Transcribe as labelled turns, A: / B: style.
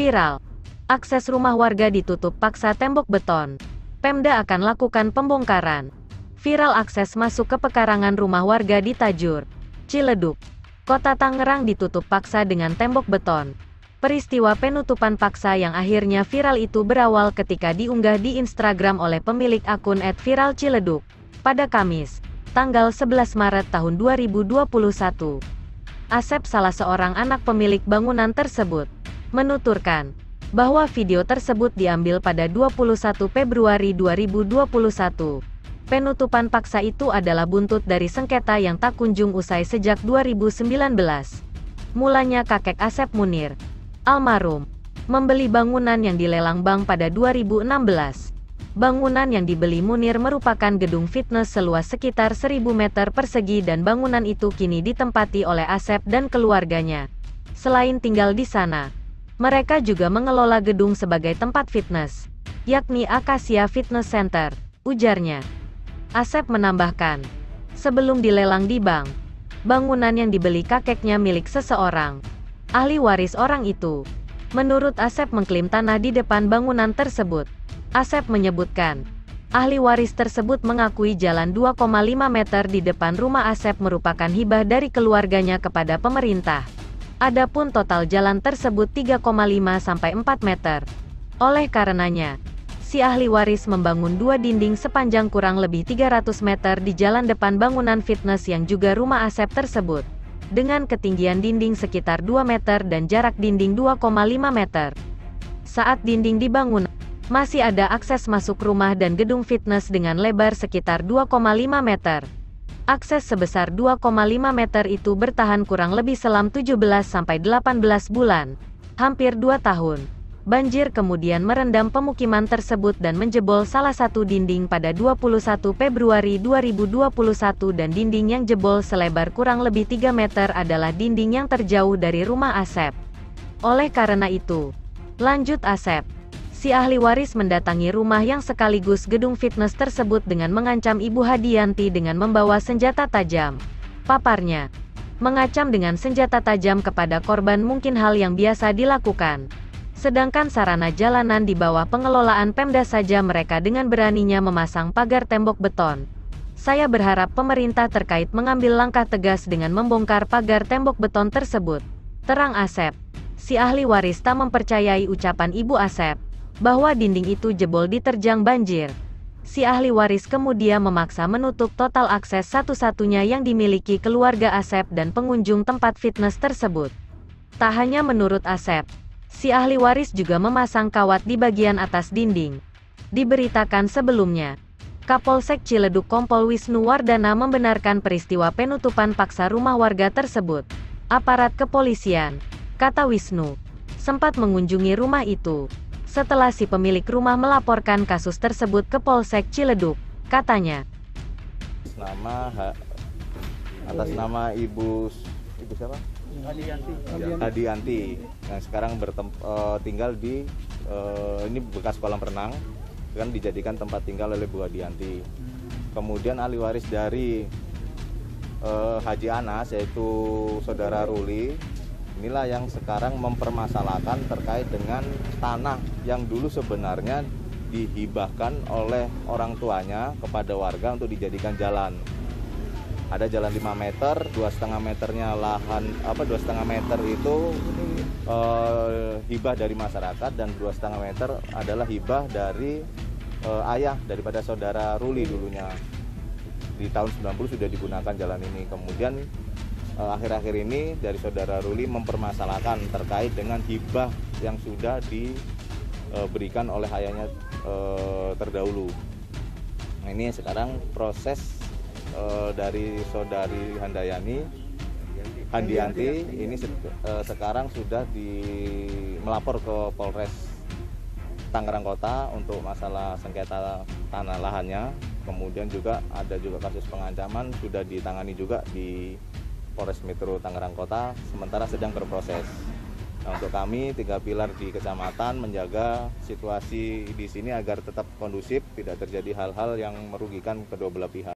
A: Viral. Akses rumah warga ditutup paksa tembok beton. Pemda akan lakukan pembongkaran. Viral akses masuk ke pekarangan rumah warga di Tajur, Ciledug, Kota Tangerang ditutup paksa dengan tembok beton. Peristiwa penutupan paksa yang akhirnya viral itu berawal ketika diunggah di Instagram oleh pemilik akun @viralciledug pada Kamis, tanggal 11 Maret tahun 2021. Asep, salah seorang anak pemilik bangunan tersebut, menuturkan bahwa video tersebut diambil pada 21 Februari 2021. Penutupan paksa itu adalah buntut dari sengketa yang tak kunjung usai sejak 2019. Mulanya kakek Asep, Munir almarhum, membeli bangunan yang dilelang bank pada 2016. Bangunan yang dibeli Munir merupakan gedung fitness seluas sekitar 1000 meter persegi dan bangunan itu kini ditempati oleh Asep dan keluarganya. Selain tinggal di sana, mereka juga mengelola gedung sebagai tempat fitness, yakni Acacia Fitness Center, ujarnya. Asep menambahkan, sebelum dilelang di bank, bangunan yang dibeli kakeknya milik seseorang, ahli waris orang itu. Menurut Asep mengklaim tanah di depan bangunan tersebut. Asep menyebutkan, ahli waris tersebut mengakui jalan 2,5 meter di depan rumah Asep merupakan hibah dari keluarganya kepada pemerintah. Adapun total jalan tersebut 3,5 sampai 4 meter. Oleh karenanya, si ahli waris membangun 2 dinding sepanjang kurang lebih 300 meter di jalan depan bangunan fitness yang juga rumah Asep tersebut, dengan ketinggian dinding sekitar 2 meter dan jarak dinding 2,5 meter. Saat dinding dibangun, masih ada akses masuk rumah dan gedung fitness dengan lebar sekitar 2,5 meter. Akses sebesar 2,5 meter itu bertahan kurang lebih selam 17-18 bulan, hampir 2 tahun. Banjir kemudian merendam pemukiman tersebut dan menjebol salah satu dinding pada 21 Februari 2021 dan dinding yang jebol selebar kurang lebih 3 meter adalah dinding yang terjauh dari rumah Asep. Oleh karena itu, lanjut Asep, si ahli waris mendatangi rumah yang sekaligus gedung fitness tersebut dengan mengancam Ibu Hadianti dengan membawa senjata tajam. Paparnya, mengacam dengan senjata tajam kepada korban mungkin hal yang biasa dilakukan. Sedangkan sarana jalanan di bawah pengelolaan Pemda saja mereka dengan beraninya memasang pagar tembok beton. Saya berharap pemerintah terkait mengambil langkah tegas dengan membongkar pagar tembok beton tersebut, terang Asep. Si ahli waris tak mempercayai ucapan Ibu Asep, bahwa dinding itu jebol diterjang banjir. Si ahli waris kemudian memaksa menutup total akses satu-satunya yang dimiliki keluarga Asep dan pengunjung tempat fitness tersebut. Tak hanya menurut Asep, si ahli waris juga memasang kawat di bagian atas dinding. Diberitakan sebelumnya, Kapolsek Ciledug Kompol Wisnu Wardana membenarkan peristiwa penutupan paksa rumah warga tersebut. Aparat kepolisian, kata Wisnu, sempat mengunjungi rumah itu. Setelah si pemilik rumah melaporkan kasus tersebut ke Polsek Ciledug, katanya.
B: Atas nama Ibu siapa? Hadianti yang sekarang tinggal di ini bekas kolam renang, kan dijadikan tempat tinggal oleh Bu Hadianti. Kemudian ahli waris dari Haji Anas yaitu saudara Ruli, inilah yang sekarang mempermasalahkan terkait dengan tanah yang dulu sebenarnya dihibahkan oleh orang tuanya kepada warga untuk dijadikan jalan. Ada jalan 5 meter, 2,5 meternya lahan 2,5 meter itu hibah dari masyarakat dan 2,5 meter adalah hibah dari ayah daripada saudara Ruli dulunya. Di tahun 90 sudah digunakan jalan ini. Kemudian akhir-akhir ini dari saudara Ruli mempermasalahkan terkait dengan hibah yang sudah diberikan oleh ayahnya terdahulu. Nah, ini sekarang proses dari saudari Handianti ini sekarang sudah melapor ke Polres Tangerang Kota untuk masalah sengketa tanah lahannya. Kemudian juga ada kasus pengancaman sudah ditangani juga di Polres Metro Tangerang Kota, sementara sedang berproses. Nah, untuk kami 3 pilar di kecamatan menjaga situasi di sini agar tetap kondusif, tidak terjadi hal-hal yang merugikan kedua belah pihak.